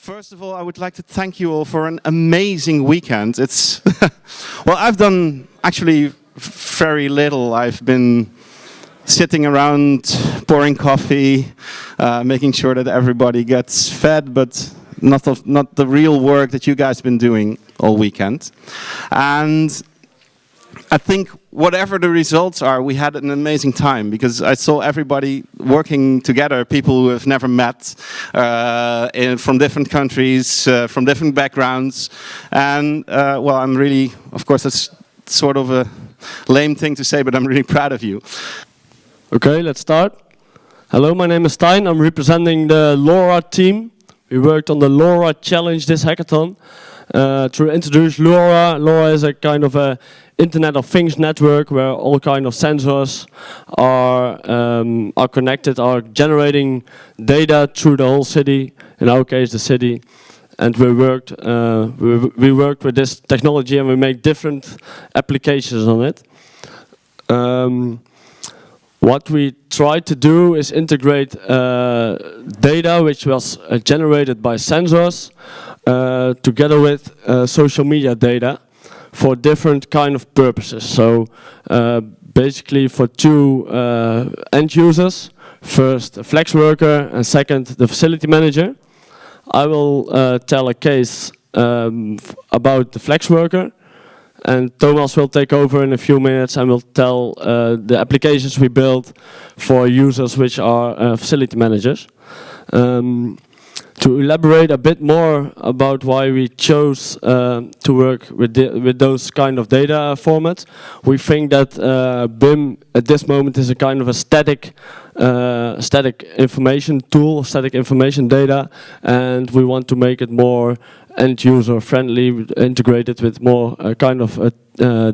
First of all, I would like to thank you all for an amazing weekend. It's well, I've done actually very little. I've been sitting around, pouring coffee, making sure that everybody gets fed, but not the real work that you guys have been doing all weekend. And I think whatever the results are, we had an amazing time because I saw everybody working together, people who have never met, from different countries, from different backgrounds. And well, I'm really, of course, that's sort of a lame thing to say, but I'm really proud of you. Okay, let's start. Hello, my name is Stijn. I'm representing the LoRa team. We worked on the LoRa challenge this hackathon. To introduce LoRa, LoRa is a kind of a Internet of Things network where all kind of sensors are connected, are generating data through the whole city. In our case, the city. And we worked with this technology and we make different applications on it. What we tried to do is integrate data which was generated by sensors together with social media data for different kind of purposes. So basically for two end users, first a flex worker and second the facility manager. I will tell a case about the flex worker. And Thomas will take over in a few minutes and will tell the applications we built for users which are facility managers. To elaborate a bit more about why we chose to work with those kind of data formats, we think that BIM at this moment is a kind of a static information tool, static information data, and we want to make it more end-user friendly, integrated with more kind of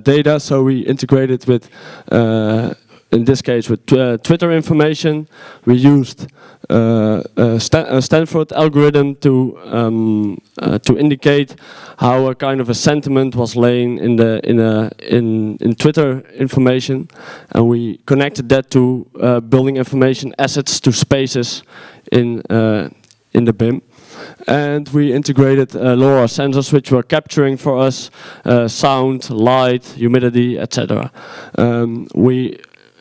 data. So we integrated with, in this case, with Twitter information. We used a Stanford algorithm to indicate how a kind of a sentiment was laying in Twitter information, and we connected that to building information assets to spaces in the BIM. And we integrated LoRa sensors which were capturing for us sound, light, humidity, etc. We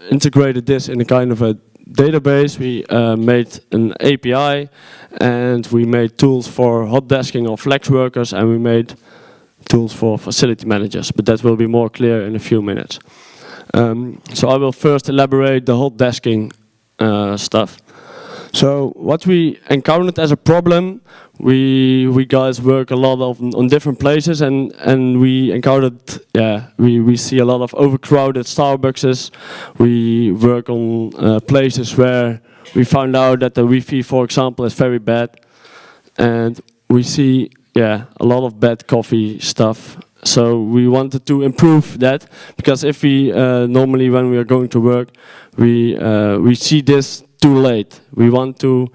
integrated this in a kind of a database. We made an API and we made tools for hot desking or flex workers, and we made tools for facility managers, but that will be more clear in a few minutes. So I will first elaborate the hot desking stuff. So what we encountered as a problem, we guys work a lot on different places, and we encountered, we see a lot of overcrowded Starbucks. We work on places where we found out that the Wi-Fi, for example, is very bad, and we see a lot of bad coffee stuff. So we wanted to improve that, because if we normally when we are going to work, we see this too late. We want to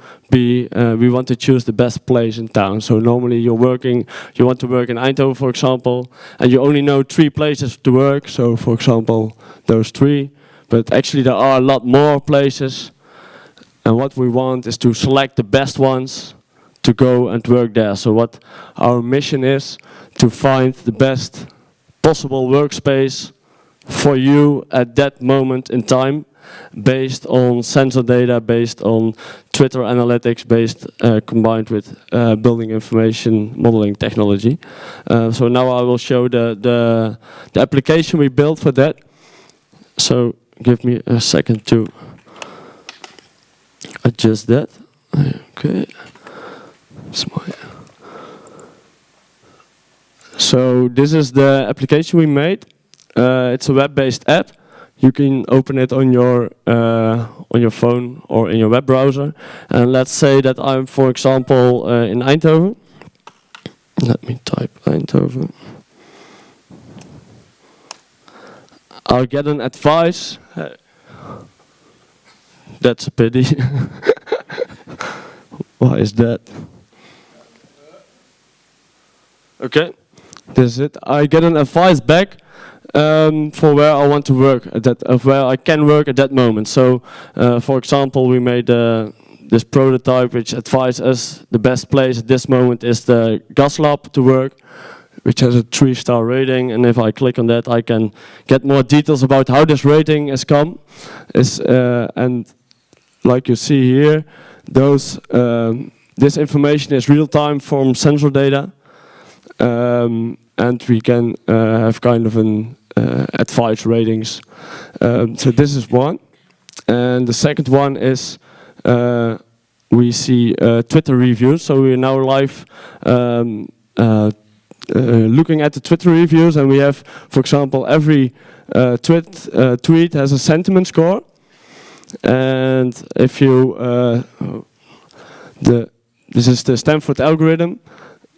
choose the best place in town. So normally you want to work in Eindhoven, for example, and you only know 3 places to work. So for example, those 3, but actually there are a lot more places. And what we want is to select the best ones to go and work there. So what our mission is to find the best possible workspace for you at that moment in time, based on sensor data, based on Twitter analytics, combined with building information modeling technology. So now I will show the application we built for that. So give me a second to adjust that. Okay. So this is the application we made. It's a web-based app. You can open it on your phone or in your web browser. And let's say that I'm, for example, in Eindhoven. Let me type Eindhoven. I'll get an advice. That's a pity. Why is that? Okay, this is it. I get an advice back for where I want to work where I can work at that moment. So, for example, we made this prototype which advised us the best place at this moment is the gas lab to work, which has a 3-star rating, and if I click on that I can get more details about how this rating has come. And like you see here, this information is real-time from sensor data, and we can have kind of an advice ratings. So this is one. And the second one is we see Twitter reviews. So we're now live looking at the Twitter reviews, and we have, for example, every tweet has a sentiment score. And if you, this is the Stanford algorithm,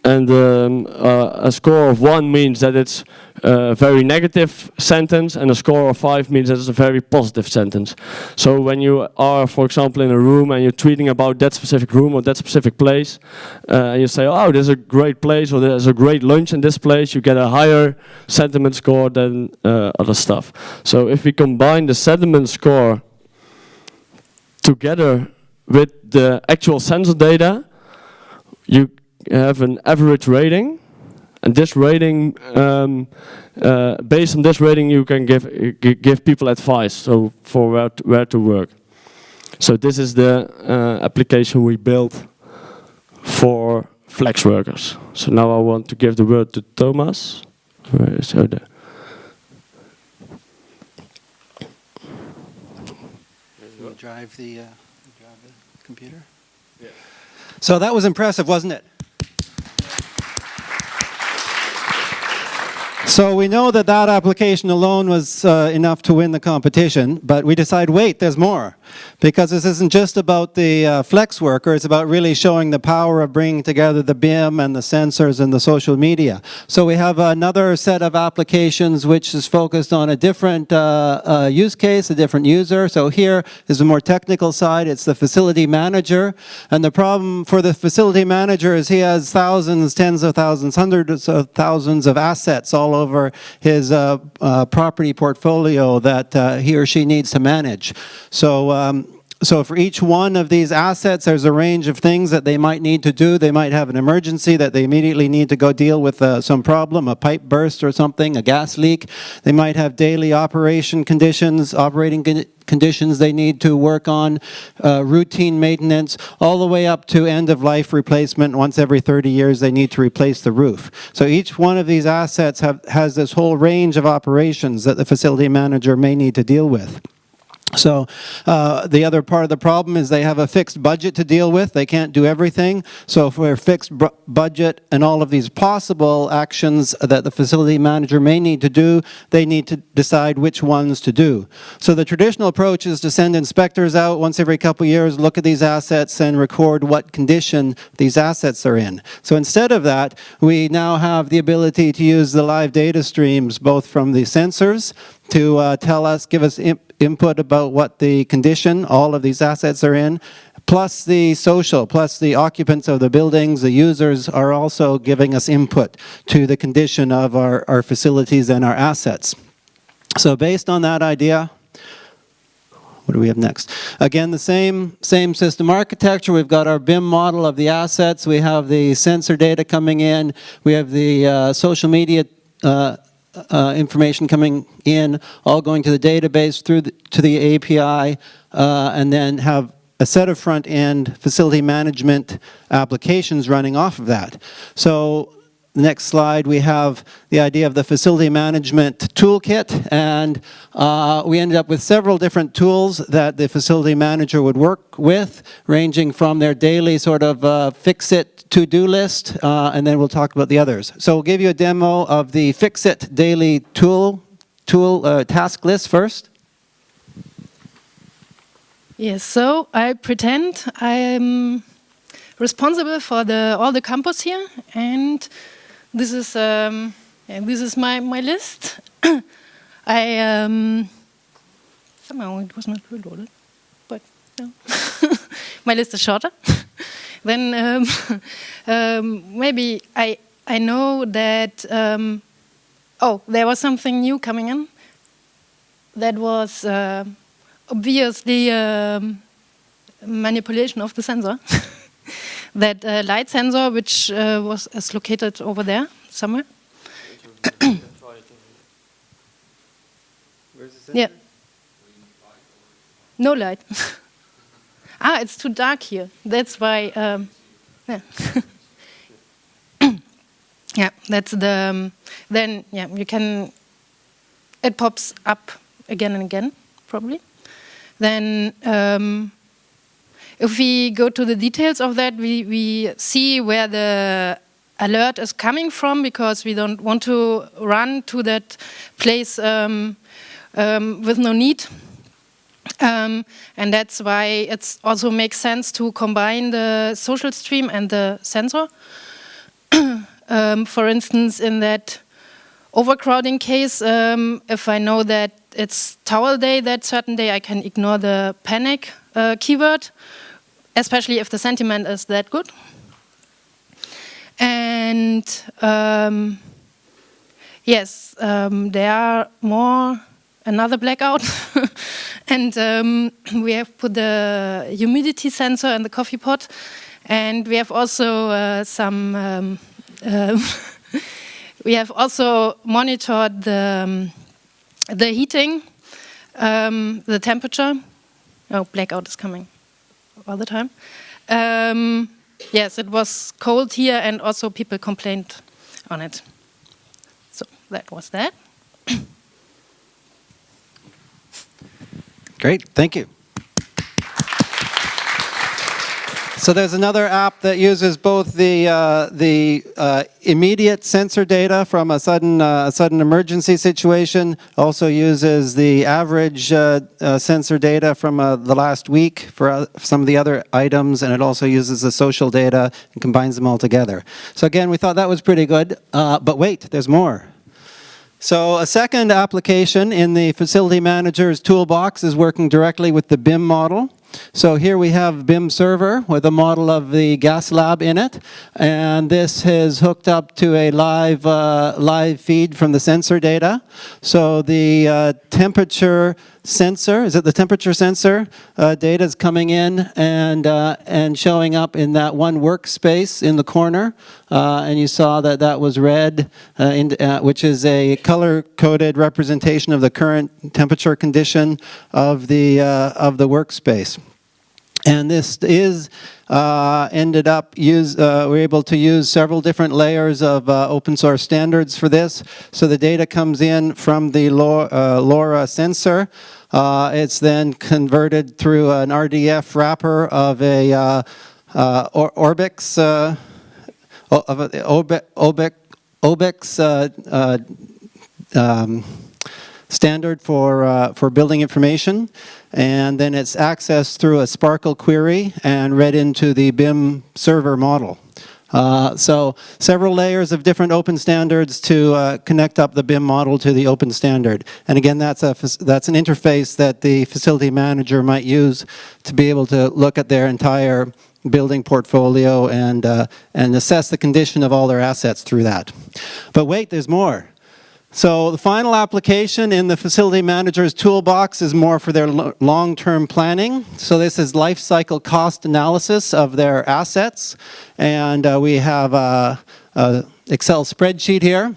and a score of 1 means that it's a very negative sentence, and a score of 5 means that it's a very positive sentence. So when you are, for example, in a room and you're tweeting about that specific room or that specific place, and you say, oh, there's a great place, or there's a great lunch in this place, you get a higher sentiment score than other stuff. So if we combine the sentiment score together with the actual sensor data, you have an average rating, and this rating, based on this rating, you can give people advice, so for where to work. So this is the application we built for flex workers. So now I want to give the word to Thomas. Where is he? There. You drive the computer? Yeah. So that was impressive, wasn't it? So we know that that application alone was enough to win the competition, but we decide, wait, there's more. Because this isn't just about the flex worker, it's about really showing the power of bringing together the BIM and the sensors and the social media. So we have another set of applications which is focused on a different use case, a different user. So here is the more technical side, it's the facility manager. And the problem for the facility manager is he has thousands, tens of thousands, hundreds of thousands of assets all over his property portfolio that he or she needs to manage. So for each one of these assets, there's a range of things that they might need to do. They might have an emergency that they immediately need to go deal with some problem, a pipe burst or something, a gas leak. They might have daily operating conditions they need to work on, routine maintenance, all the way up to end-of-life replacement. Once every 30 years, they need to replace the roof. So each one of these assets has this whole range of operations that the facility manager may need to deal with. So the other part of the problem is they have a fixed budget to deal with. They can't do everything. So for a fixed budget and all of these possible actions that the facility manager may need to do, they need to decide which ones to do. So the traditional approach is to send inspectors out once every couple of years, look at these assets and record what condition these assets are in. So instead of that, we now have the ability to use the live data streams, both from the sensors to give us input about what the condition all of these assets are in, plus the social, plus the occupants of the buildings, the users are also giving us input to the condition of our facilities and our assets. So based on that idea, what do we have next? Again, the same system architecture. We've got our BIM model of the assets. We have the sensor data coming in. We have the social media information coming in, all going to the database to the API, and then have a set of front-end facility management applications running off of that. So the next slide, we have the idea of the facility management toolkit, and we ended up with several different tools that the facility manager would work with, ranging from their daily sort of fix-it to-do list, and then we'll talk about the others. So we'll give you a demo of the fix-it daily tool task list first. Yes, so I pretend I'm responsible for all the campus here, and this is my list. Somehow it was not reloaded, but no. My list is shorter. Then maybe I know that there was something new coming in that was obviously manipulation of the sensor. That light sensor, which is located over there somewhere. Yeah. No light. It's too dark here. That's why. Yeah. Yeah, that's the. Then yeah, you can. It pops up again and again, probably. Then. If we go to the details of that, we see where the alert is coming from, because we don't want to run to that place with no need. And that's why it also makes sense to combine the social stream and the sensor. For instance, in that overcrowding case, if I know that it's towel day that certain day, I can ignore the panic keyword, especially if the sentiment is that good. And yes, there are more, another blackout. And we have put the humidity sensor in the coffee pot. And we have also we have also monitored the heating, the temperature. Oh, blackout is coming all the time. Yes, it was cold here, and also people complained on it. So that was that. Great, thank you. So there's another app that uses both the immediate sensor data from a sudden emergency situation, also uses the average sensor data from the last week for some of the other items, and it also uses the social data and combines them all together. So again, we thought that was pretty good, but wait, there's more. So a second application in the facility manager's toolbox is working directly with the BIM model. So here we have BIM server with a model of the gas lab in it, and this is hooked up to a live feed from the sensor data. So the temperature sensor, is it the temperature sensor data is coming in and showing up in that one workspace in the corner, and you saw that that was red, which is a color-coded representation of the current temperature condition of the workspace. And this is ended up we're able to use several different layers of open source standards for this. So the data comes in from the LoRa sensor. It's then converted through an RDF wrapper of a Orbix standard for building information, and then it's accessed through a Sparkle query and read into the BIM server model. So several layers of different open standards to connect up the BIM model to the open standard. And again, that's an interface that the facility manager might use to be able to look at their entire building portfolio and assess the condition of all their assets through that. But wait, there's more. So the final application in the facility manager's toolbox is more for their long-term planning. So this is life cycle cost analysis of their assets. And we have an Excel spreadsheet here.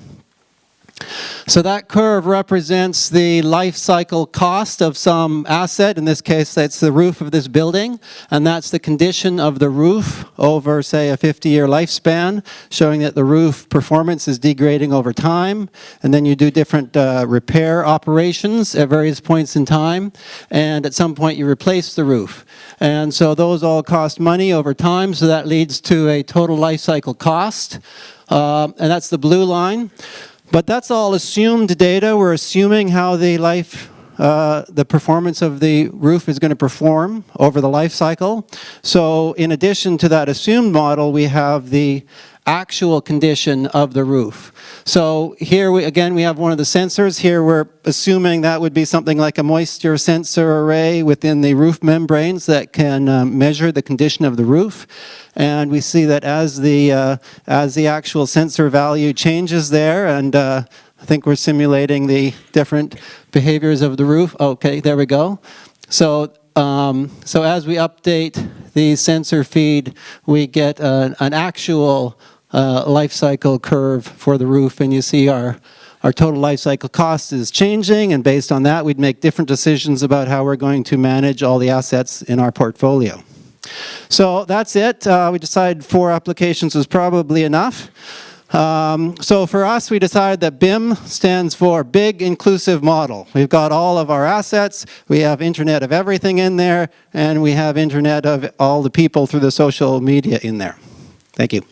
So that curve represents the life cycle cost of some asset. In this case, that's the roof of this building. And that's the condition of the roof over, say, a 50-year lifespan, showing that the roof performance is degrading over time. And then you do different repair operations at various points in time. And at some point, you replace the roof. And so those all cost money over time. So that leads to a total life cycle cost. And that's the blue line. But that's all assumed data. We're assuming how the performance of the roof is going to perform over the life cycle. So in addition to that assumed model, we have the actual condition of the roof. So here, we have one of the sensors. Here we're assuming that would be something like a moisture sensor array within the roof membranes that can measure the condition of the roof. And we see that as the actual sensor value changes there, and I think we're simulating the different behaviors of the roof. Okay, there we go. So so as we update the sensor feed, we get an actual life cycle curve for the roof, and you see our total life cycle cost is changing, and based on that, we'd make different decisions about how we're going to manage all the assets in our portfolio. So that's it. We decided 4 applications was probably enough. So for us, we decided that BIM stands for Big Inclusive Model. We've got all of our assets, we have Internet of Everything in there, and we have Internet of all the people through the social media in there. Thank you.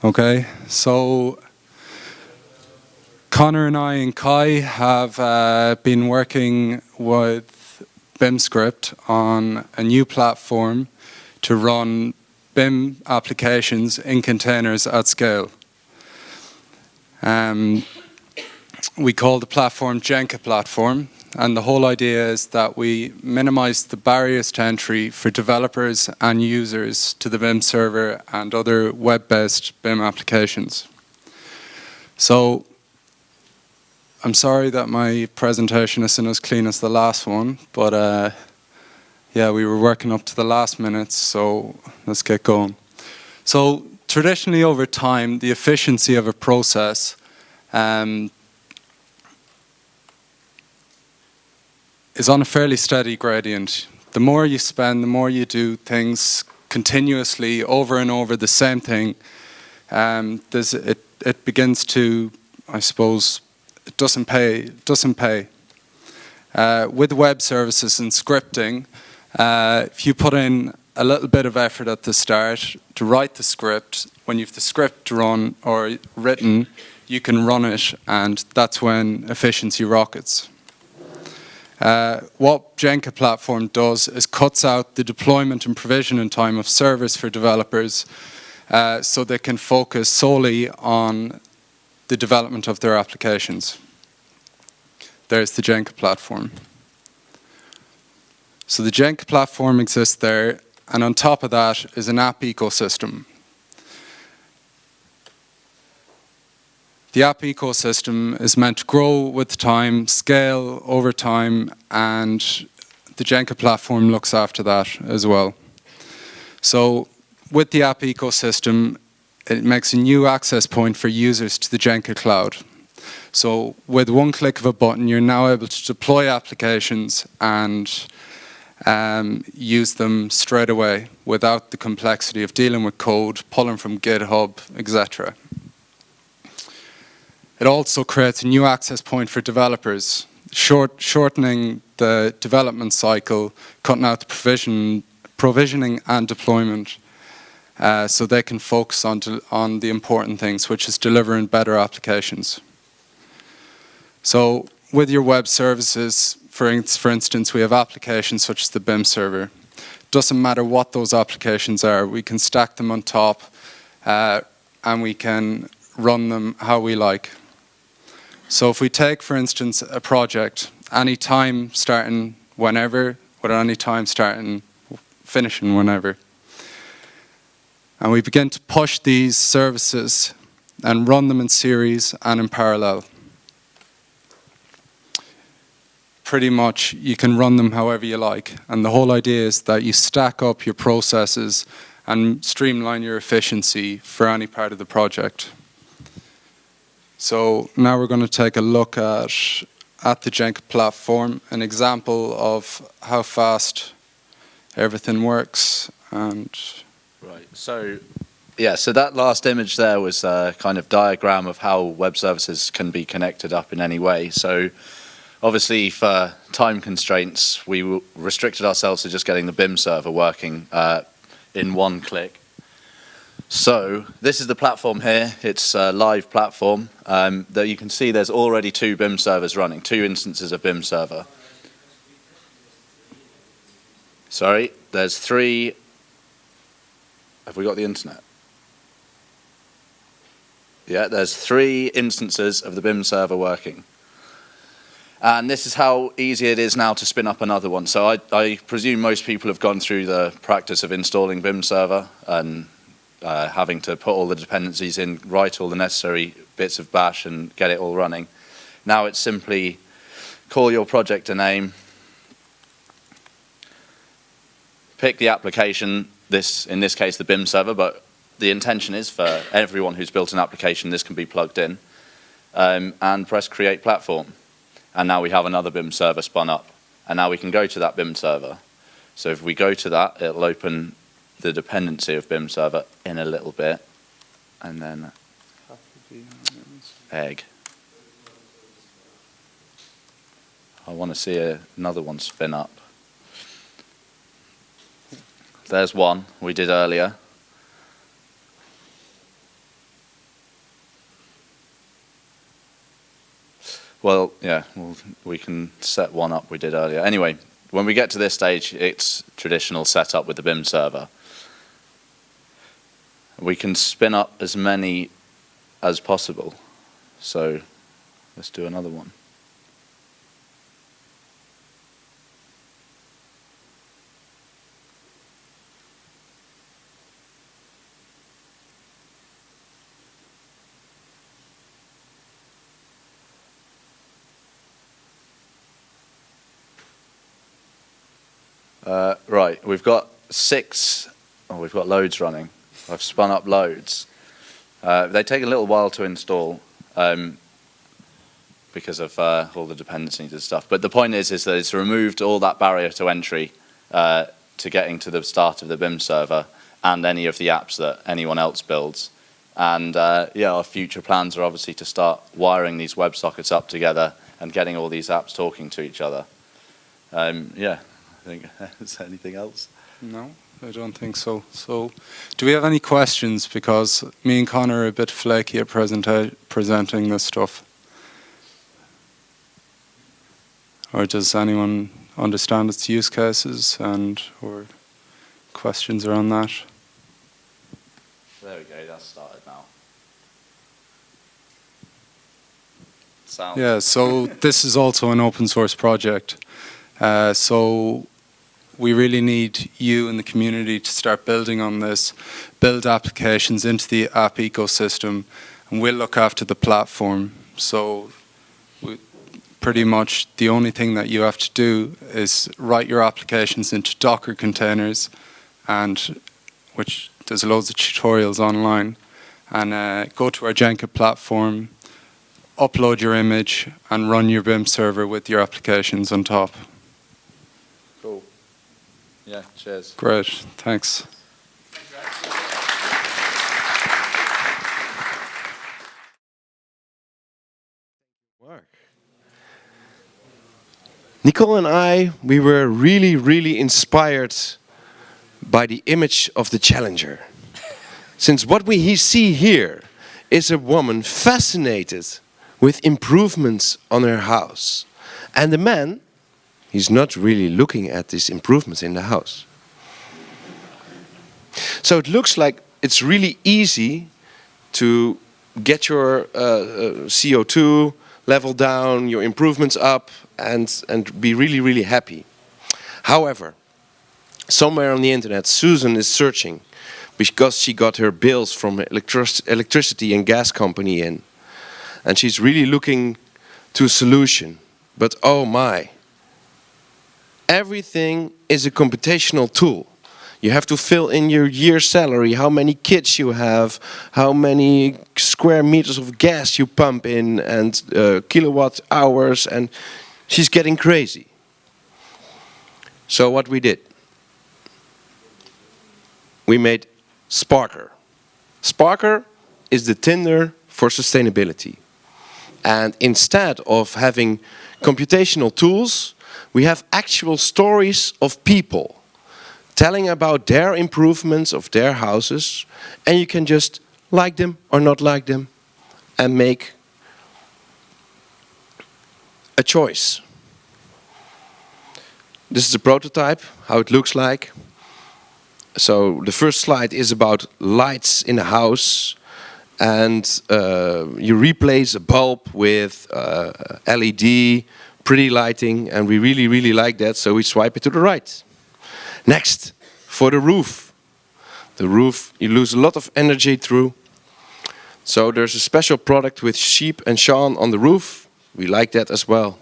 Okay, so Connor and I and Kai have been working with BIMscript on a new platform to run BIM applications in containers at scale. We call the platform Janka platform, and the whole idea is that we minimize the barriers to entry for developers and users to the BIM server and other web-based BIM applications. So I'm sorry that my presentation isn't as clean as the last one, but yeah, we were working up to the last minute, so let's get going. So traditionally over time, the efficiency of a process is on a fairly steady gradient. The more you spend, the more you do things continuously over and over the same thing, it begins to, I suppose, it doesn't pay. With web services and scripting, if you put in a little bit of effort at the start to write the script, when you've the script run or written, you can run it, and that's when efficiency rockets. What Janka platform does is cuts out the deployment and provisioning time of servers for developers so they can focus solely on the development of their applications. There's the Janka platform. So the Janka platform exists there, and on top of that is an app ecosystem. The app ecosystem is meant to grow with time, scale over time, and the Janka platform looks after that as well. So with the app ecosystem, it makes a new access point for users to the Janka cloud. So with one click of a button, you're now able to deploy applications and use them straight away without the complexity of dealing with code, pulling from GitHub, etc. It also creates a new access point for developers, shortening the development cycle, cutting out the provisioning and deployment, so they can focus on the important things, which is delivering better applications. So with your web services, for instance, we have applications such as the BIM server. Doesn't matter what those applications are, we can stack them on top and we can run them how we like. So if we take, for instance, a project, any time starting whenever, or any time starting, finishing whenever, and we begin to push these services and run them in series and in parallel. Pretty much you can run them however you like, and the whole idea is that you stack up your processes and streamline your efficiency for any part of the project. So now we're going to take a look at the Janka platform, an example of how fast everything works. And right, so yeah, so that last image there was a kind of diagram of how web services can be connected up in any way. So obviously for time constraints, we restricted ourselves to just getting the BIM server working in one click. So this is the platform here. It's a live platform. That you can see there's already 2 BIM servers running, 2 instances of BIM server. Sorry, there's 3. Have we got the internet? Yeah, there's 3 instances of the BIM server working. And this is how easy it is now to spin up another one. So I presume most people have gone through the practice of installing BIM server and having to put all the dependencies in, write all the necessary bits of bash and get it all running. Now it's simply call your project a name, pick the application, in this case the BIM server, but the intention is for everyone who's built an application this can be plugged in, and press create platform. And now we have another BIM server spun up, and now we can go to that BIM server. So if we go to that, it'll open the dependency of BIM server in a little bit, and then egg. I want to see another one spin up. There's one we did earlier. Well, yeah, we can set one up we did earlier. Anyway, when we get to this stage, it's traditional setup with the BIM server. We can spin up as many as possible. So let's do another one. Right, we've got we've got loads running. I've spun up loads. They take a little while to install because of all the dependencies and stuff. But the point is that it's removed all that barrier to entry to getting to the start of the BIM server and any of the apps that anyone else builds. And yeah, our future plans are obviously to start wiring these WebSockets up together and getting all these apps talking to each other. Yeah. Is there anything else? No, I don't think so. So, do we have any questions? Because me and Connor are a bit flaky at presenting this stuff. Or does anyone understand its use cases or questions around that? There we go, that's started now. Sound. Yeah, so this is also an open source project. So we really need you in the community to start building on this, build applications into the app ecosystem, and we'll look after the platform. So pretty much the only thing that you have to do is write your applications into Docker containers, and which there's loads of tutorials online, and go to our Janka platform, upload your image, and run your BIM server with your applications on top. Cool. Yeah, cheers. Great, thanks. Nicole and I, we were really inspired by the image of the Challenger. Since what we see here is a woman fascinated with improvements on her house. And the man, he's not really looking at these improvements in the house. So it looks like it's really easy to get your CO2 level down, your improvements up, and be really happy. However, somewhere on the internet, Susan is searching because she got her bills from an electricity and gas company in. And she's really looking to a solution. But oh my, everything is a computational tool. You have to fill in your year's salary, how many kids you have, how many square meters of gas you pump in, and kilowatt hours, and she's getting crazy. So what we did, we made Sparker. Sparker is the Tinder for sustainability. And instead of having computational tools, we have actual stories of people telling about their improvements of their houses, and you can just like them or not like them and make a choice. This is a prototype, how it looks like. So the first slide is about lights in a house, and you replace a bulb with LED, pretty lighting, and we really like that, so we swipe it to the right. Next, for the roof. The roof, you lose a lot of energy through. So there's a special product with sheep and Sean on the roof. We like that as well.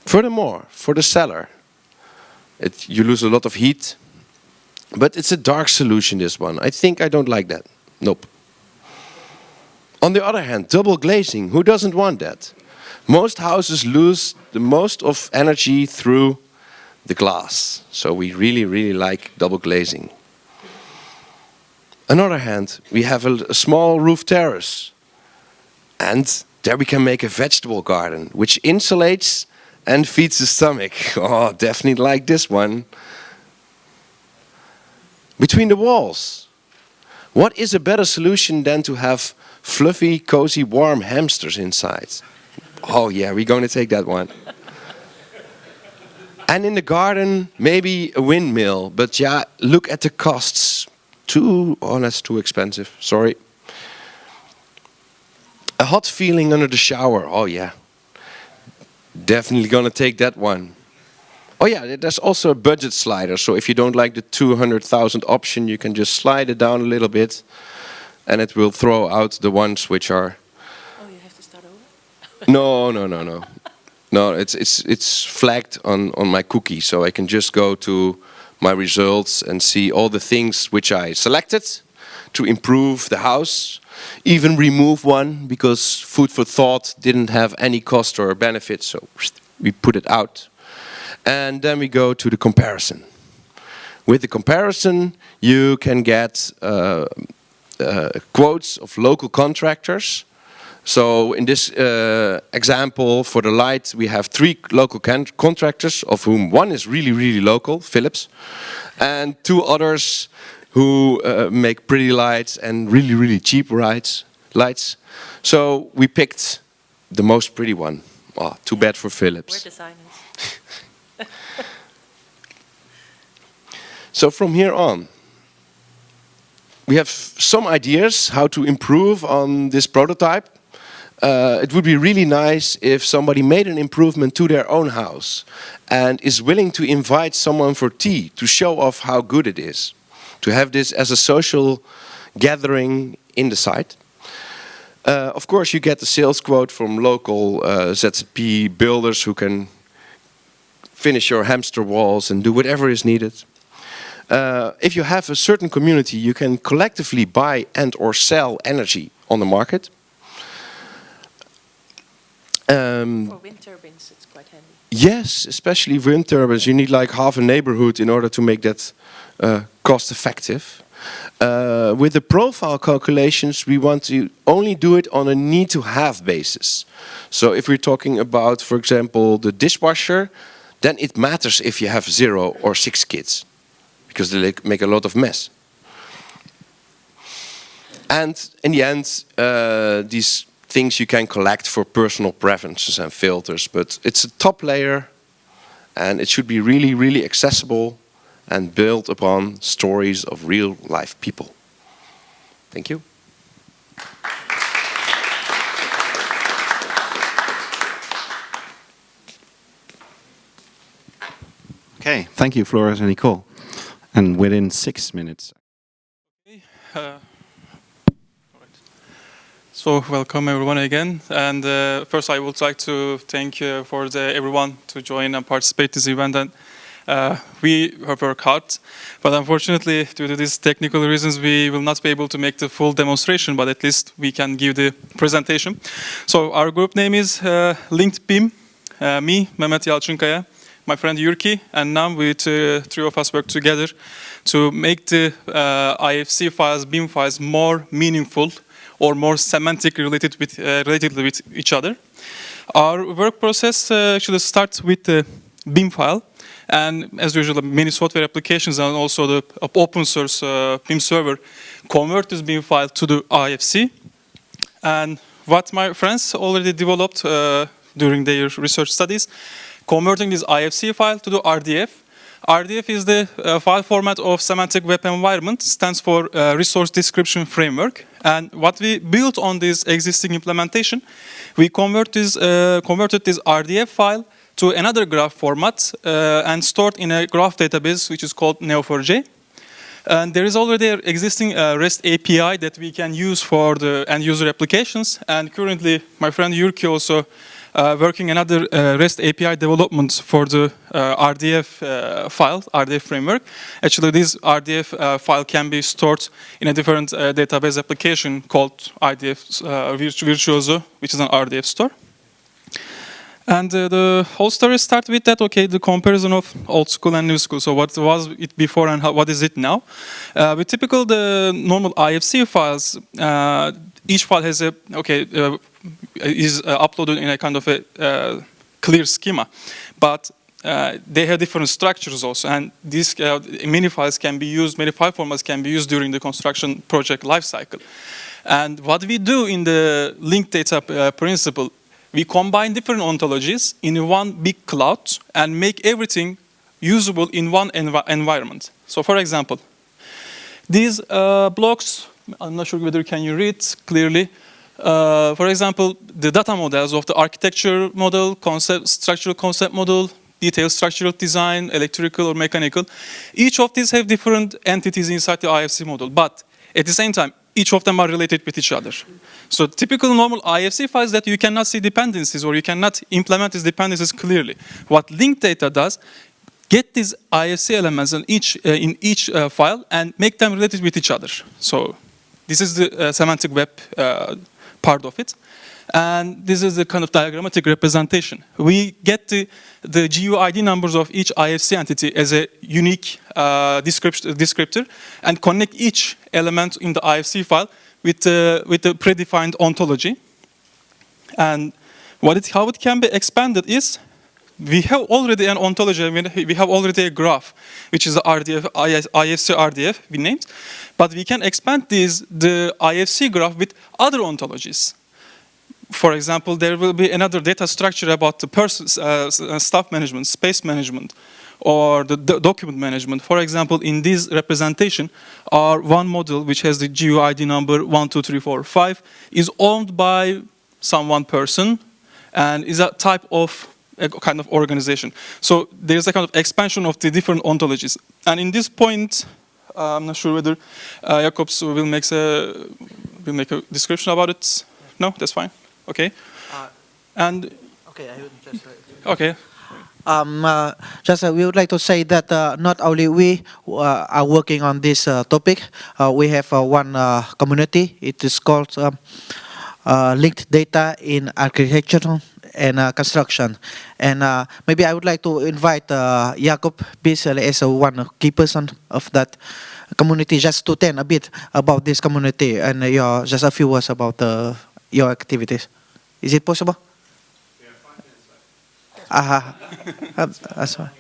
Furthermore, for the cellar, you lose a lot of heat. But it's a dark solution, this one. I think I don't like that. Nope. On the other hand, double glazing. Who doesn't want that? Most houses lose the most of energy through the glass. So we really, really like double glazing. On the other hand, we have a small roof terrace. And there we can make a vegetable garden, which insulates and feeds the stomach. Oh, definitely like this one. Between the walls. What is a better solution than to have fluffy, cozy, warm hamsters inside? Oh yeah, we're going to take that one. And in the garden, maybe a windmill. But yeah, look at the costs. That's too expensive, sorry. A hot feeling under the shower. Oh yeah. Definitely going to take that one. Oh yeah, there's also a budget slider. So if you don't like the 200,000 option, you can just slide it down a little bit. And it will throw out the ones which are... Oh, you have to start over? No. No, it's flagged on my cookie. So I can just go to my results and see all the things which I selected to improve the house. Even remove one because food for thought didn't have any cost or benefit. So we put it out. And then we go to the comparison. With the comparison, you can get quotes of local contractors. So in this example, for the light, we have 3 local contractors, of whom one is really, really local, Philips, and 2 others who make pretty lights and really, really cheap lights. So we picked the most pretty one. Oh, too bad for Philips. We're designers. So from here on, we have some ideas how to improve on this prototype. It would be really nice if somebody made an improvement to their own house and is willing to invite someone for tea to show off how good it is. To have this as a social gathering in the site. Of course, you get the sales quote from local ZZP builders who can finish your hamster walls and do whatever is needed. If you have a certain community, you can collectively buy and or sell energy on the market. For wind turbines, it's quite handy. Yes, especially wind turbines. You need like half a neighborhood in order to make that cost effective. With the profile calculations, we want to only do it on a need to have basis. So if we're talking about, for example, the dishwasher, then it matters if you have 0 or 6 kids, because they make a lot of mess. And in the end, these things you can collect for personal preferences and filters, but it's a top layer and it should be really, really accessible and built upon stories of real life people. Thank you. Okay, thank you, Floris and Nicole. And within 6 minutes. So welcome everyone again. And first I would like to thank for everyone to join and participate this event. And we have worked hard, but unfortunately, due to these technical reasons, we will not be able to make the full demonstration, but at least we can give the presentation. So our group name is Linked BIM. Me, Mehmet Yalçınkaya, my friend Yurki, and now we 3 of us work together to make the IFC files, BIM files more meaningful or more semantic related with each other. Our work process actually starts with the BIM file. And as usual, many software applications and also the open source BIM server convert this BIM file to the IFC. And what my friends already developed during their research studies, converting this IFC file to the RDF. RDF is the file format of Semantic Web Environment, stands for Resource Description Framework. And what we built on this existing implementation, we converted this RDF file to another graph format and stored in a graph database which is called Neo4j. And there is already an existing REST API that we can use for the end user applications. And currently, my friend Jyrki also working another REST API development for the RDF file, RDF framework. Actually, this RDF file can be stored in a different database application called RDF Virtuoso, which is an RDF store. And the whole story starts with that, okay, the comparison of old school and new school. So what was it before and what is it now? With typical the normal IFC files, each file has a, is uploaded in a kind of a clear schema. But they have different structures also. And these many files can be used, many file formats can be used during the construction project lifecycle. And what we do in the linked data principle, we combine different ontologies in one big cloud and make everything usable in one environment. So for example, these blocks, I'm not sure whether can you read clearly. For example, the data models of the architecture model, structural concept model, detailed structural design, electrical or mechanical. Each of these have different entities inside the IFC model, but at the same time, each of them are related with each other. So typical normal IFC files that you cannot see dependencies or you cannot implement these dependencies clearly. What linked data does, get these IFC elements in each file and make them related with each other. So this is the semantic web part of it. And this is the kind of diagrammatic representation. We get the GUID numbers of each IFC entity as a unique descriptor and connect each element in the IFC file with the predefined ontology. And how it can be expanded is, we have already an ontology, we have already a graph, which is the RDF, IFC RDF we named, but we can expand the IFC graph with other ontologies. For example, there will be another data structure about the staff management, space management, or the document management. For example, in this representation, our one model, which has the GUID number 1, 2, 3, 4, 5, is owned by one person and is a type of a kind of organization. So there's a kind of expansion of the different ontologies. And in this point, I'm not sure whether Jakobs will make a description about it. No, that's fine. Okay. And okay, I would just okay. We would like to say that not only we are working on this topic, we have one community. It is called Linked Data in Architecture and Construction. And maybe I would like to invite Jakob basically as one key person of that community, just to tell a bit about this community and just a few words about your activities. Is it possible? We have 5 minutes left. That's fine.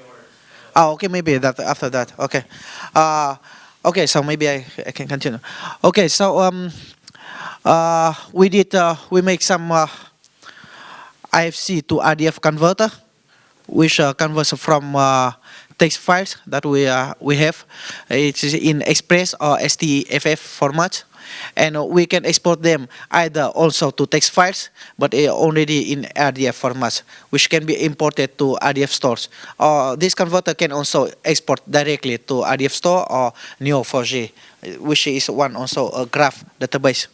Oh, okay, maybe that after that. Okay. Okay, so maybe I can continue. Okay, so we make some IFC to RDF converter, which converts from text files that we have. It is in Express or STFF format. And we can export them either also to text files, but already in RDF formats, which can be imported to RDF stores. This converter can also export directly to RDF store or Neo4j, which is one also a graph database.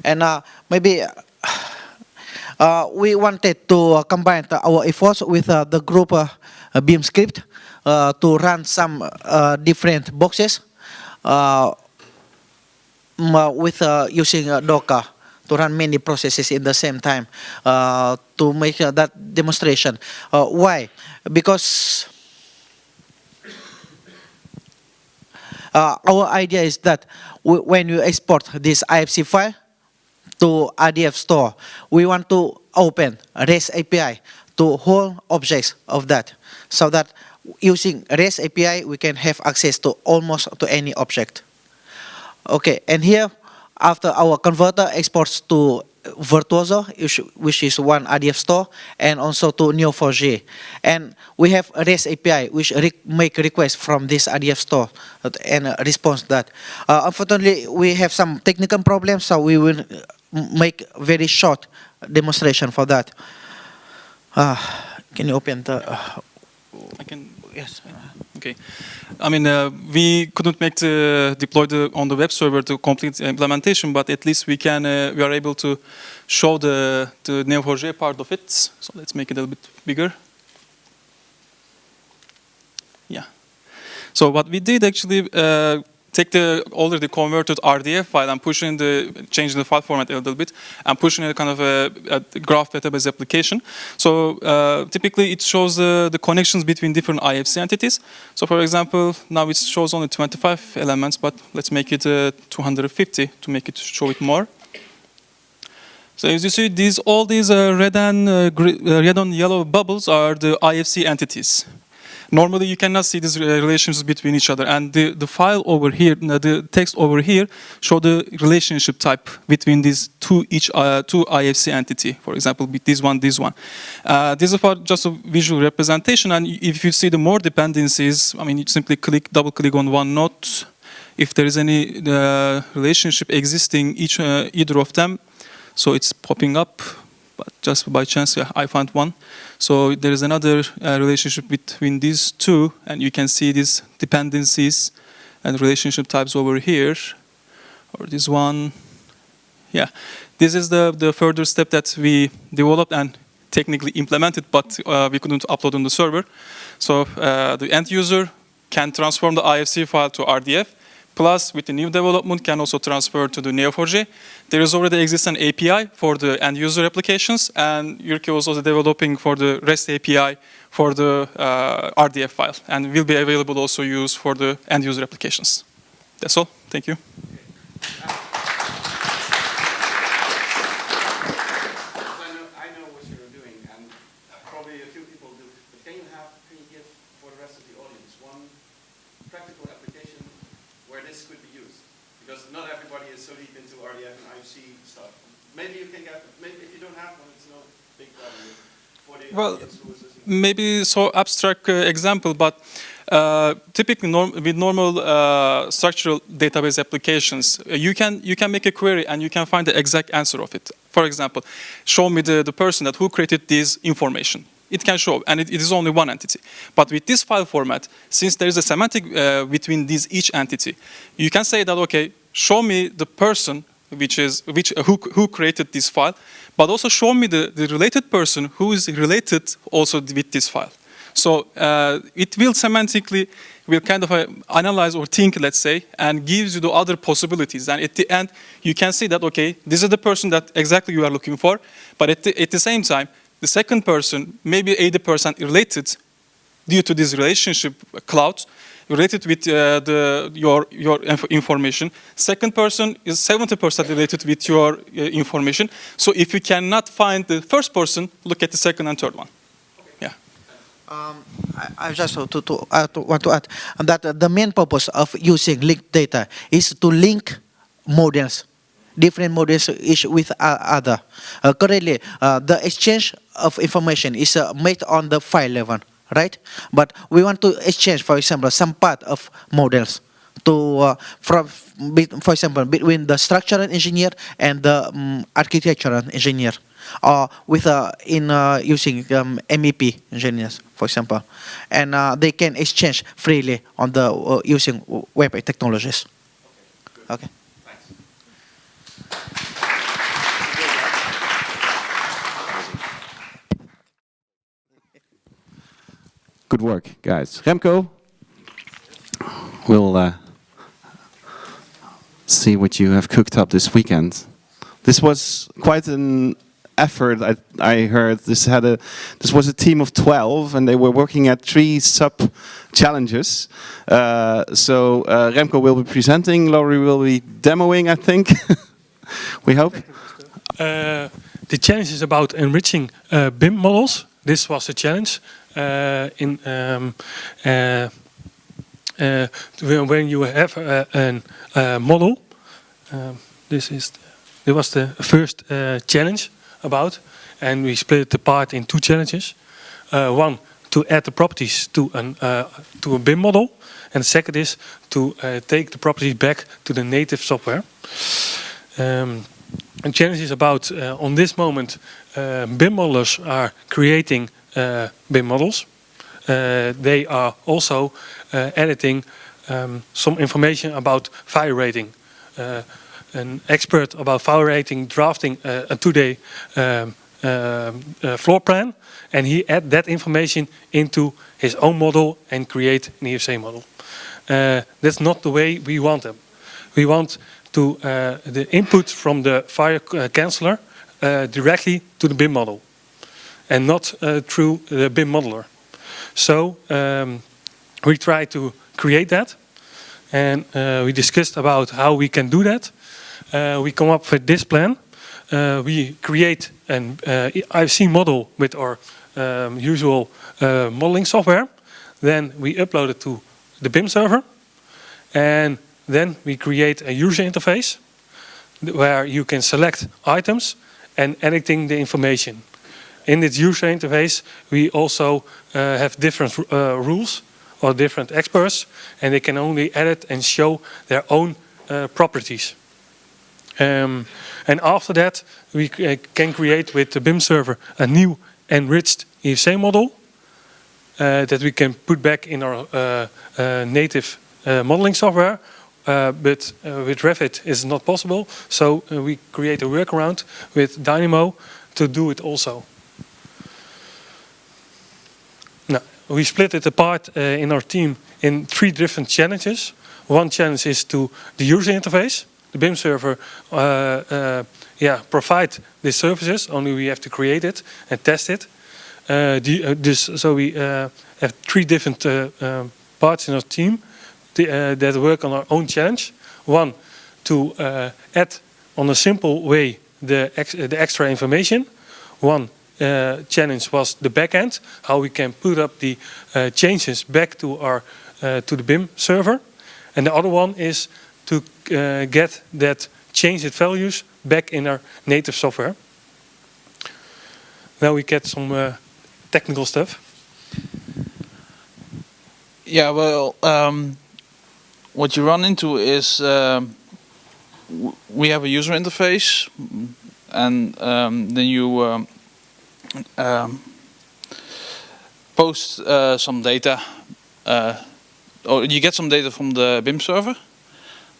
And maybe we wanted to combine our efforts with the group BIM script to run some different boxes with using Docker to run many processes in the same time to make that demonstration. Why? Because our idea is that when you export this IFC file to RDF store, we want to open REST API to whole objects of that, so that using REST API we can have access to almost to any object. Okay, and here, after our converter exports to Virtuoso, which is one RDF store, and also to Neo4j. And we have a REST API, which make requests from this RDF store and responds that. Unfortunately, we have some technical problems, so we will make very short demonstration for that. Can you open the... I can... Yes. Okay, I mean we couldn't make deploy on the web server the complete implementation, but at least we can we are able to show the Neo4j part of it. So let's make it a little bit bigger. Yeah. So what we did actually take the already converted RDF file and changing the file format a little bit and pushing a kind of a graph database application. So typically it shows the connections between different IFC entities. So for example, now it shows only 25 elements, but let's make it 250 to make it show it more. So as you see, all these red and yellow bubbles are the IFC entities. Normally, you cannot see these relations between each other, and the file over here, the text over here, show the relationship type between these two IFC entity. For example, this one. This is just a visual representation, and if you see the more dependencies, I mean, you simply double click on one node. If there is any relationship existing either of them, so it's popping up. But just by chance, I found one. So there is another relationship between these two, and you can see these dependencies and relationship types over here, or this one. Yeah, this is the further step that we developed and technically implemented, but we couldn't upload on the server. So the end user can transform the IFC file to RDF, plus with the new development can also transfer to the Neo4j. There is already existing API for the end user applications, and Jyrki was also developing for the REST API for the RDF file, and will be available also used for the end user applications. That's all. Thank you. I know what you're doing, and probably a few people do. But can you give for the rest of the audience one practical application where this could be used? Because not everybody is so deep into RDF and IFC stuff. Maybe you can get, maybe if you don't have one, it's no big problem for the audience who is listening. Maybe so abstract example, but typically with normal structural database applications, you can make a query and you can find the exact answer of it. For example, show me the person who created this information. It can show, and it is only one entity. But with this file format, since there is a semantic between each entity, you can say that, okay, show me the person who created this file, but also show me the related person who is related also with this file. So it will semantically kind of analyze or think, let's say, and gives you the other possibilities. And at the end, you can see that, okay, this is the person that exactly you are looking for, but at the same time, the second person may be 80% related due to this relationship cloud, related with your information. Second person is 70% related with your information. So if you cannot find the first person, look at the second and third one. Yeah. I just want to add that the main purpose of using linked data is to link models, different models each with other. Currently, the exchange of information is made on the file level, right? But we want to exchange, for example, some part of models to, for example, between the structural engineer and the architectural engineer, or with using MEP engineers, for example, and they can exchange freely on the using web technologies. Okay. Good work, guys. Remco, we'll see what you have cooked up this weekend. This was quite an effort. I heard this was a team of 12, and they were working at 3 sub-challenges. So Remco will be presenting, Laurie will be demoing, I think. We hope. The challenge is about enriching BIM models. This was a challenge. When you have a model, this was the first challenge about, and we split it apart in 2 challenges. One, to add the properties to a BIM model, and the second is to take the properties back to the native software. And challenge is about, on this moment, BIM modelers are creating BIM models. they are also editing some information about fire rating. An expert about fire rating drafting a 2-day floor plan, and he add that information into his own model and create an EFC model. That's not the way we want them. We want to the input from the fire canceller directly to the BIM model, and not through the BIM modeler. So we try to create that, and we discussed about how we can do that. We come up with this plan. We create an IFC model with our usual modeling software. Then we upload it to the BIM server, and then we create a user interface where you can select items and editing the information. In this user interface, we also have different rules or different experts, and they can only edit and show their own properties. And after that, we can create with the BIM server a new enriched EFC model that we can put back in our native modeling software. But with Revit is not possible, so we create a workaround with Dynamo to do it also. Now, we split it apart in our team in 3 different challenges. One challenge is to the user interface. The BIM server provide these services, only we have to create it and test it. So we have 3 different parts in our team that work on our own challenge. One, to add on a simple way the extra information. One challenge was the backend, how we can put up the changes back to our to the BIM server. And the other one is to get that changed values back in our native software. Now we get some technical stuff. Yeah, well, what you run into is we have a user interface, and then you post some data, or you get some data from the BIM server,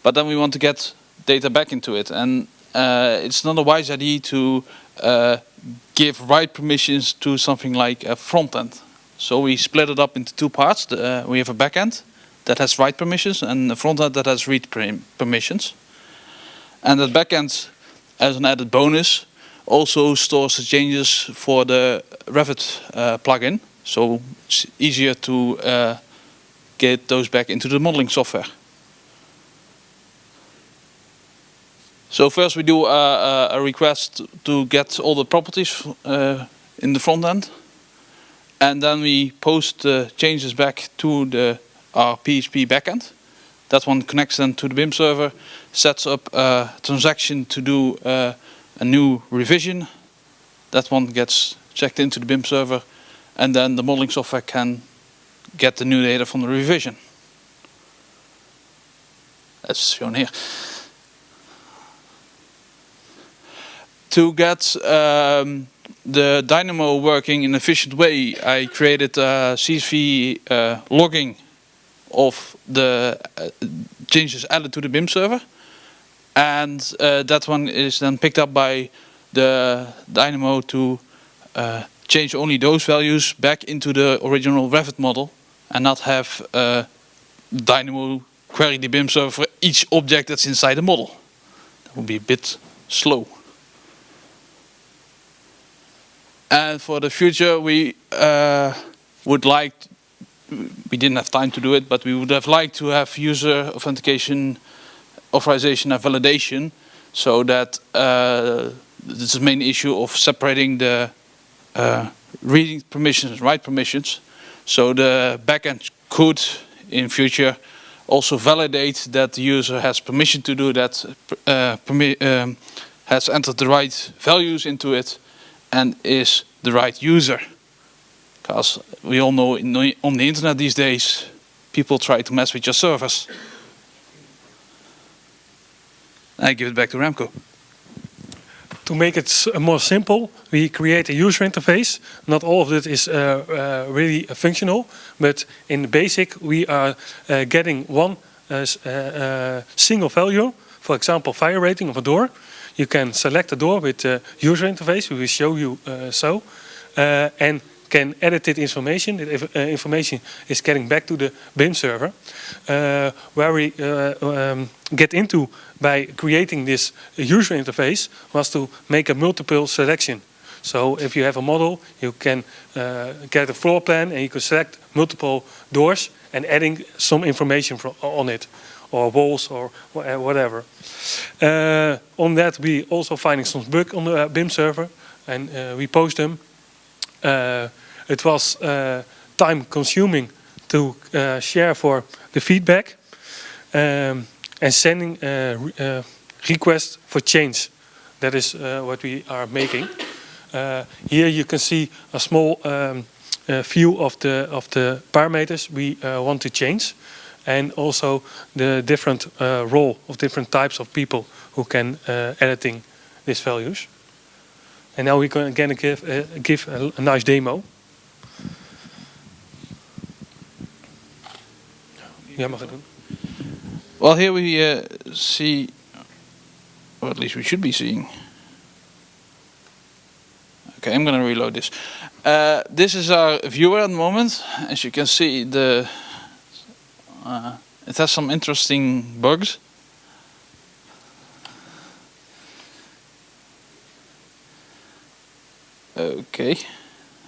but then we want to get data back into it, and it's not a wise idea to give write permissions to something like a front end. So we split it up into 2 parts. We have a back end that has write permissions and a front end that has read permissions. And that back end, as an added bonus, also stores the changes for the Revit plugin. So it's easier to get those back into the modeling software. So first we do a request to get all the properties in the front end. And then we post the changes back to our PHP backend. That one connects then to the BIM server, sets up a transaction to do a new revision. That one gets checked into the BIM server, and then the modeling software can get the new data from the revision. That's shown here. To get the Dynamo working in an efficient way, I created a CSV logging of the changes added to the BIM server, and that one is then picked up by the Dynamo to change only those values back into the original Revit model, and not have Dynamo query the BIM server for each object that's inside the model. That would be a bit slow. And for the future, we would like, we didn't have time to do it, but we would have liked to have user authentication, authorization and validation, so that this is the main issue of separating the reading permissions and write permissions. So the backend could, in future, also validate that the user has permission to do that, has entered the right values into it, and is the right user. Because we all know on the internet these days, people try to mess with your servers. I give it back to Remco. to make it more simple, we create a user interface. Not all of it is really functional, but in the basic, we are getting one single value. For example, fire rating of a door. You can select the door with the user interface. We will show you and can edit it information. The information is getting back to the BIM server, where we get into by creating this user interface was to make a multiple selection. So if you have a model, you can get a floor plan and you can select multiple doors and adding some information on it, or walls or whatever. On that, we also finding some bugs on the BIM server, and we post them. It was time consuming to share for the feedback and sending requests for change. That is what we are making. Here you can see a small view of the parameters we want to change, and also the different role of different types of people who can editing these values. And now we're going to give a nice demo. Ja, mag ik doen. Well, here we see, or at least we should be seeing. Okay, I'm going to reload this. This is our viewer at the moment. As you can see, it has some interesting bugs. Okay,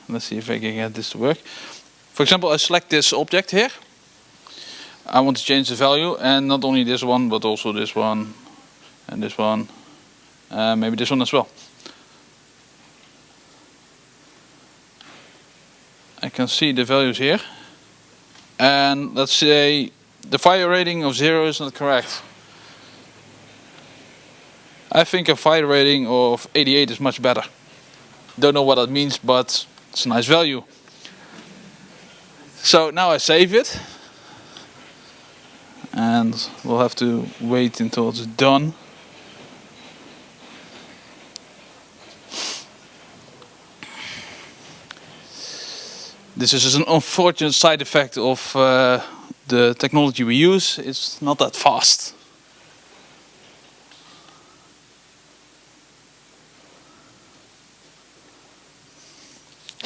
let's see if I can get this to work. For example, I select this object here. I want to change the value, and not only this one, but also this one, and this one, maybe this one as well. I can see the values here, and let's say the fire rating of 0 is not correct. I think a fire rating of 88 is much better. Don't know what that means, but it's a nice value. So now I save it, and we'll have to wait until it's done. This is an unfortunate side effect of the technology we use. It's not that fast.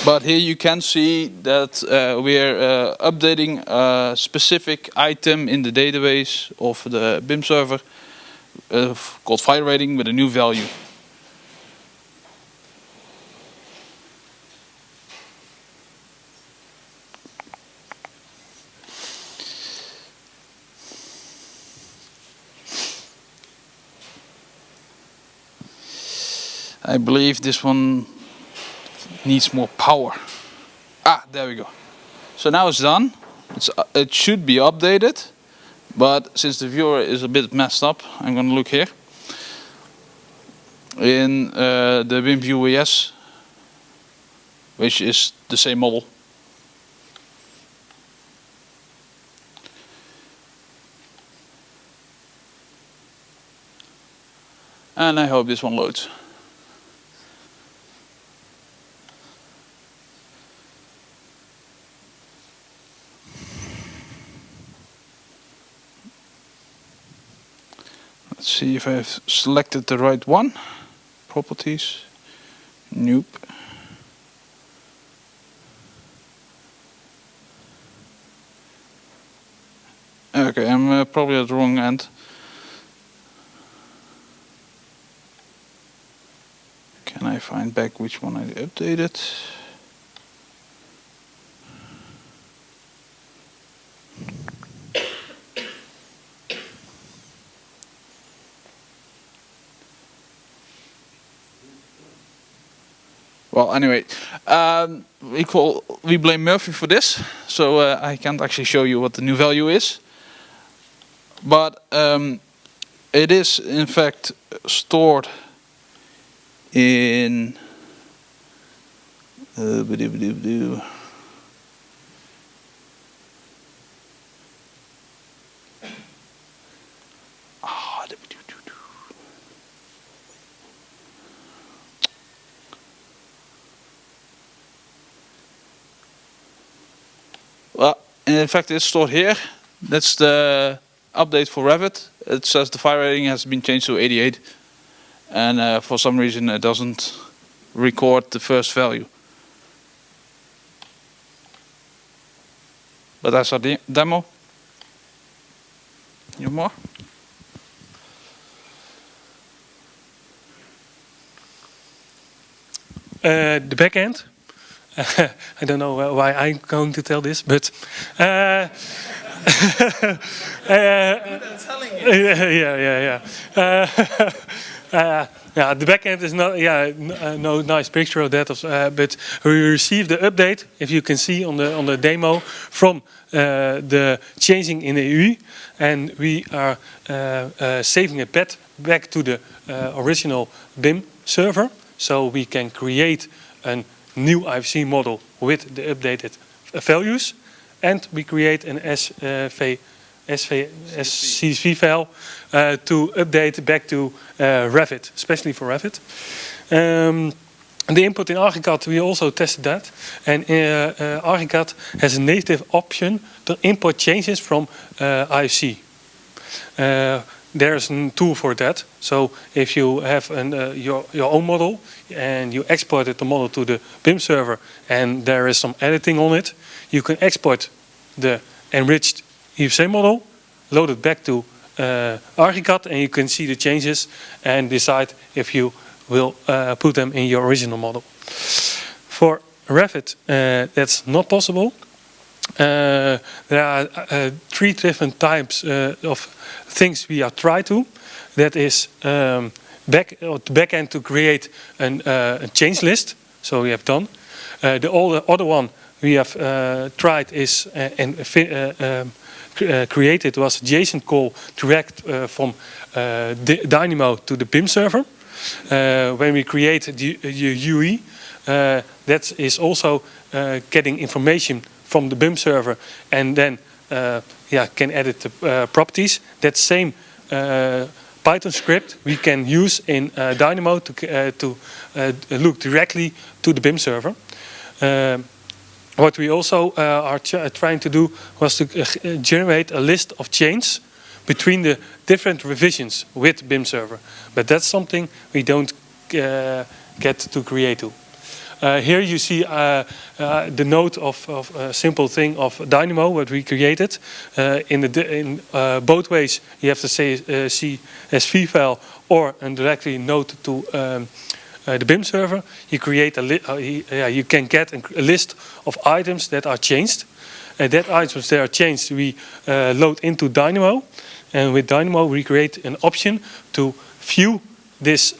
But here you can see that we're updating a specific item in the database of the BIM server called fire rating with a new value. I believe this one needs more power. Ah, there we go. So now it's done. It should be updated, but since the viewer is a bit messed up, I'm going to look here in the BIM View ES, which is the same model. And I hope this one loads. Let's see if I've selected the right one. Properties. Nope. Okay, I'm probably at the wrong end. Can I find back which one I updated? Well, anyway, we blame Murphy for this, so I can't actually show you what the new value is. But it is in fact stored in in fact, it's stored here. That's the update for Revit. It says the fire rating has been changed to 88, and for some reason it doesn't record the first value. But that's our demo. You more? The back end. I don't know why I'm going to tell this, but yeah. The back end is not. No nice picture of that. But we received the update, if you can see on the demo, from the changing in the UI, and we are saving it back to the original BIM server, so we can create a new IFC model with the updated values, and we create an CSV file to update back to Revit, especially for Revit. The input in AECHack, we also tested that, and AECHack has a native option to import changes from IFC. There's a tool for that. So if you have your own model and you exported the model to the BIM server and there is some editing on it, you can export the enriched IFC model, load it back to AECHack, and you can see the changes and decide if you will put them in your original model. For Revit, that's not possible. There are 3 different types of things we are trying to. That is back end to create a change list. So we have done. The other one we have tried is created was JSON call direct from Dynamo to the BIM server. When we create the UI, that is also getting information from the BIM server, and then can edit the properties. That same Python script we can use in Dynamo to look directly to the BIM server. What we also are trying to do was to generate a list of changes between the different revisions with BIM server. But that's something we don't get to create to. Here you see the node of a simple thing of Dynamo, what we created. In both ways, you have to say CSV file or a directly node to the BIM server. You create you can get a list of items that are changed. And that items that are changed, we load into Dynamo. And with Dynamo, we create an option to view this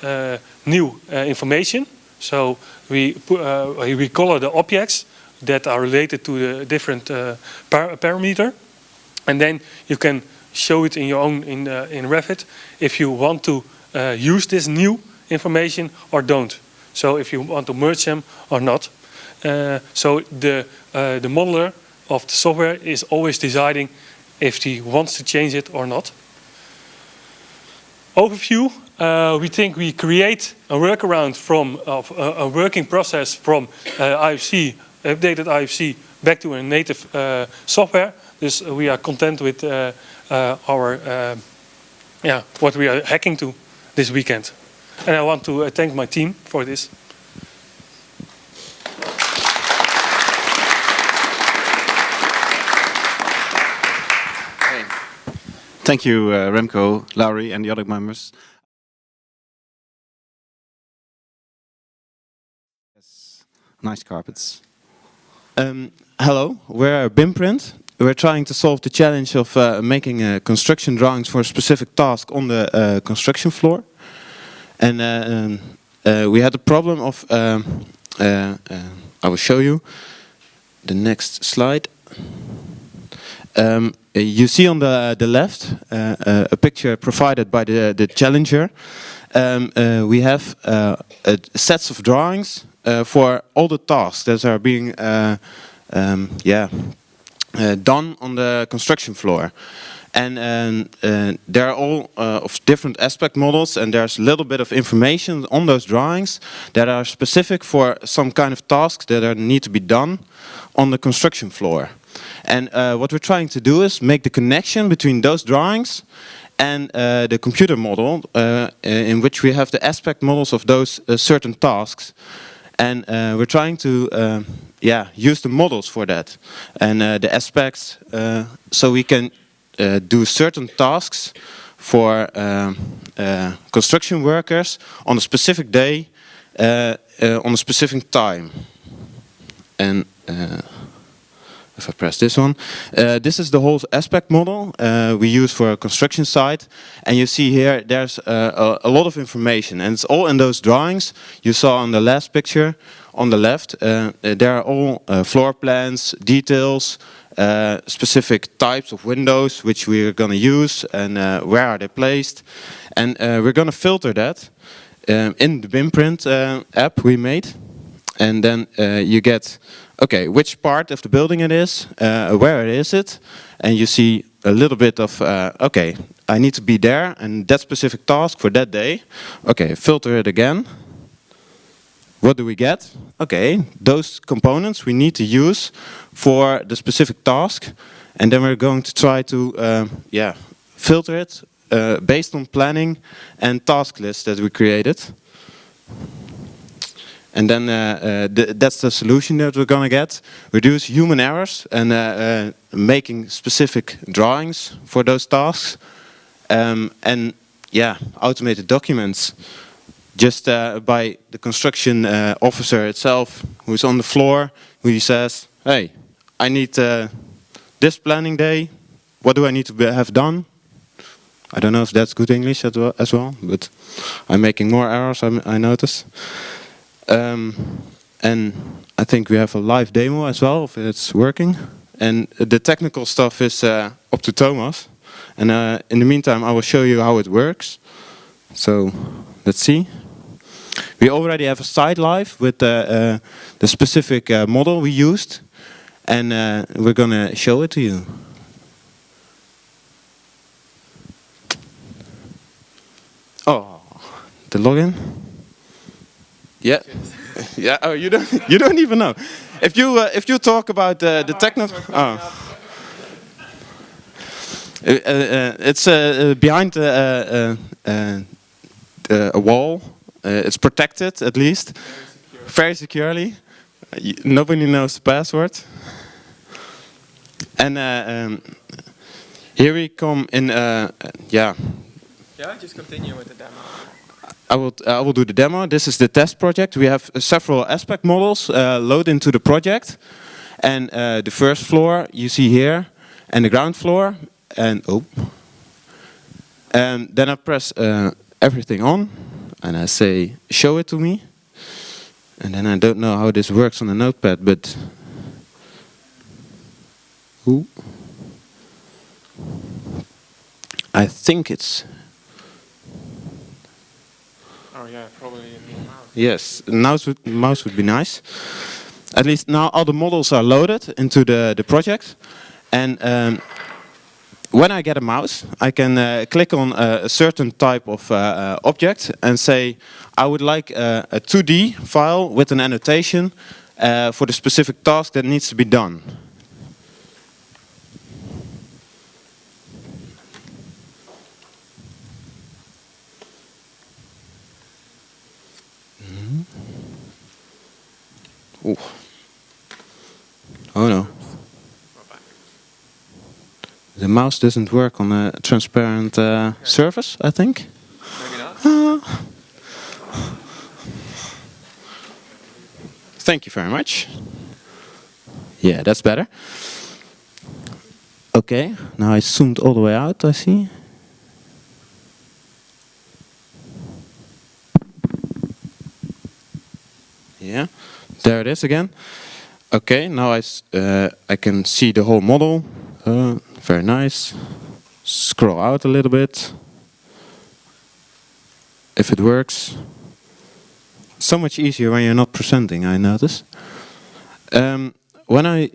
new information. So we color the objects that are related to the different parameter, and then you can show it in your own in Revit if you want to use this new information or don't. So if you want to merge them or not. So the modeler of the software is always deciding if he wants to change it or not. Overview. We think we create a workaround from a working process from IFC, updated IFC, back to a native software. Dus we are content with what we are hacking to this weekend. And I want to thank my team for this. Thank you, Remco, Laurie, and the other members. Yes. Nice carpets. Hello, we're BIMprint. We're trying to solve the challenge of making construction drawings for a specific task on the construction floor. And we had the problem of, I will show you the next slide. You see on the left a picture provided by the challenger. We have sets of drawings for all the tasks that are being done on the construction floor. And they're all of different aspect models, and there's a little bit of information on those drawings that are specific for some kind of tasks that need to be done on the construction floor. And what we're trying to do is make the connection between those drawings and the computer model in which we have the aspect models of those certain tasks. And we're trying to use the models for that and the aspects so we can do certain tasks for construction workers on a specific day, on a specific time. And if I press this one, this is the whole aspect model we use for a construction site. And you see here, there's a lot of information, and it's all in those drawings you saw on the last picture on the left. There are all floor plans, details, specific types of windows which we're going to use, and where are they placed. And we're going to filter that in the BIMprint app we made. And then you get, okay, which part of the building it is, where is it, and you see a little bit of, okay, I need to be there, and that specific task for that day. Okay, filter it again. What do we get? Okay, those components we need to use for the specific task, and then we're going to try to, filter it based on planning and task lists that we created. And then that's the solution that we're going to get. Reduce human errors and making specific drawings for those tasks. And yeah, automated documents just by the construction officer itself, who's on the floor, who says, hey, I need this planning day. What do I need to have done? I don't know if that's good English as well, but I'm making more errors, I notice. And I think we have a live demo as well, if it's working. And the technical stuff is up to Thomas. And in the meantime, I will show you how it works. So let's see. We already have a site live with the specific model we used. And we're going to show it to you. Oh, the login. Yeah, yeah. Oh, you don't even know. If you talk about the technical, it's behind a wall. It's protected at least, very securely. Nobody knows the password. And here we come in. Yeah, just continue with the demo. I will do the demo. This is the test project. We have several aspect models loaded into the project. And the first floor you see here, and the ground floor. And then I press everything on, and I say, show it to me. And then I don't know how this works on the notepad, but I think it's. Oh yeah, probably in the mouse. Yes, mouse would be nice. At least now all the models are loaded into the project. And when I get a mouse, I can click on a certain type of object and say, I would like a 2D file with an annotation for the specific task that needs to be done. Ooh. Oh no. The mouse doesn't work on a transparent surface, I think. Maybe not. Thank you very much. Yeah, that's better. Okay, now I zoomed all the way out, I see. Yeah, there it is again. Okay, now I can see the whole model. Very nice. Scroll out a little bit. If it works. So much easier when you're not presenting, I notice. When I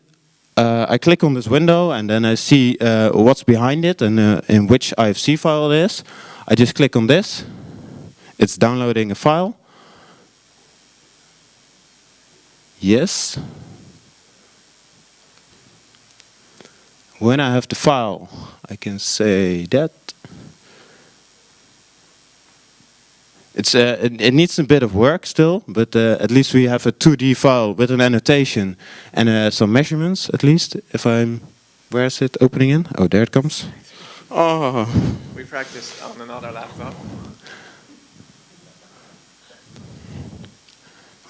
I click on this window and then I see what's behind it and in which IFC file it is. I just click on this. It's downloading a file. Yes. When I have the file, I can say that. It needs a bit of work still, but at least we have a 2D file with an annotation and some measurements at least. Where is it opening in? Oh, there it comes. Oh. We practiced on another laptop.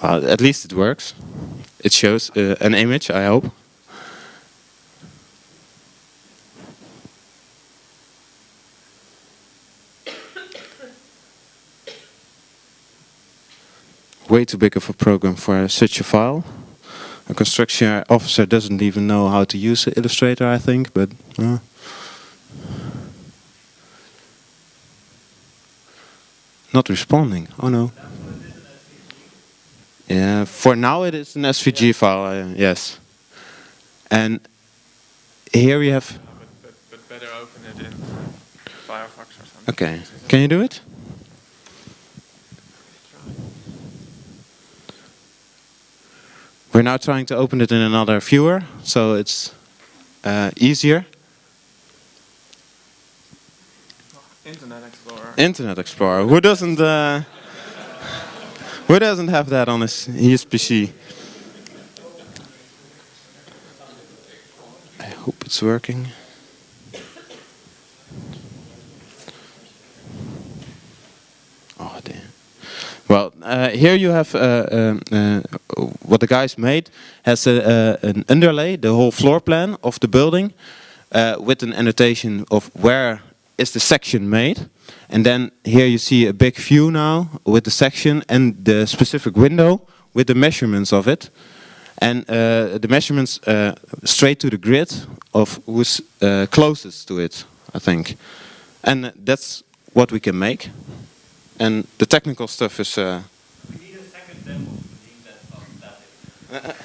Well, at least it works. It shows an image, I hope. Way too big of a program for such a file. A construction officer doesn't even know how to use Illustrator, I think, but not responding. Oh no. Yeah, for now it is an SVG file, yes. And here we have... But better open it in Firefox or something. Okay, can you do it? We're now trying to open it in another viewer, so it's easier. Internet Explorer. Internet Explorer. Who doesn't have that on his PC? I hope it's working. Oh damn. Well, here you have what the guys made has an underlay, the whole floor plan of the building, with an annotation of where is the section made. And then here you see a big view now with the section and the specific window with the measurements of it. And the measurements straight to the grid of who's closest to it, I think. And that's what we can make. And the technical stuff is... We need a second demo to leave that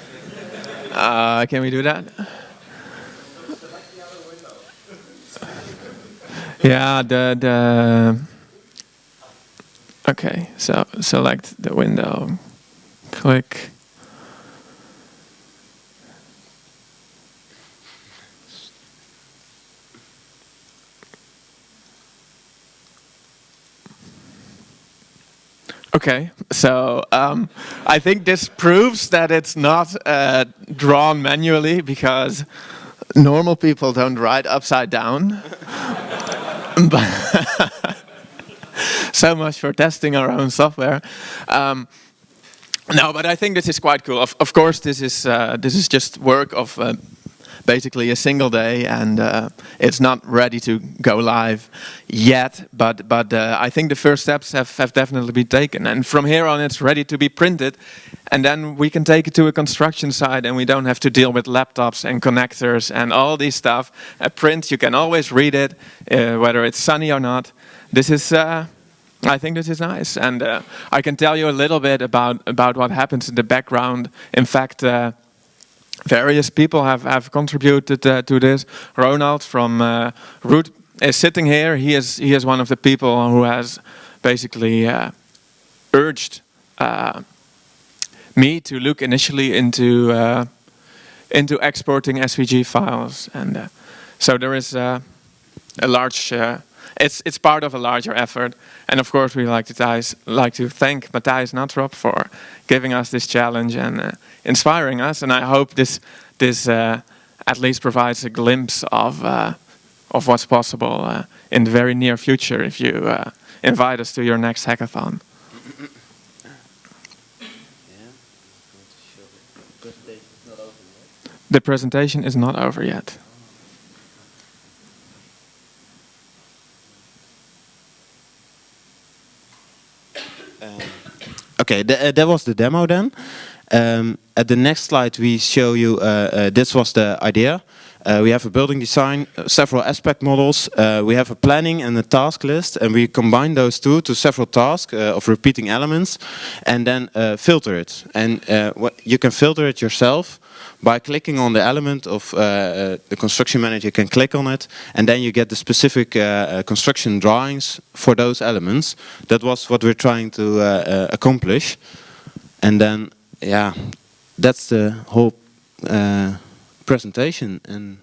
static. Can we do that? Yeah, okay, so select the window, click. Okay, so I think this proves that it's not drawn manually because normal people don't write upside down. So much for testing our own software. No, but I think this is quite cool. Of course, this is just work of basically a single day, and it's not ready to go live yet. But I think the first steps have definitely been taken, and from here on, it's ready to be printed, and then we can take it to a construction site, and we don't have to deal with laptops and connectors and all this stuff. A print, you can always read it, whether it's sunny or not. This is. I think this is nice, and I can tell you a little bit about what happens in the background. In fact, various people have contributed to this. Ronald from Root is sitting here. He is one of the people who has basically urged me to look initially into exporting SVG files, and so there is a large. It's part of a larger effort, and of course we like to thank Matthijs Natrop for giving us this challenge and inspiring us. And I hope this at least provides a glimpse of what's possible in the very near future if you invite us to your next hackathon. The presentation is not over yet. Okay, that was the demo then. At the next slide we show you, this was the idea. We have a building design, several aspect models. We have a planning and a task list, and we combine those two to several tasks of repeating elements, and then filter it. And you can filter it yourself by clicking on the element of the construction manager. Can click on it, and then you get the specific construction drawings for those elements. That was what we're trying to accomplish. And then, yeah, that's the whole presentation. And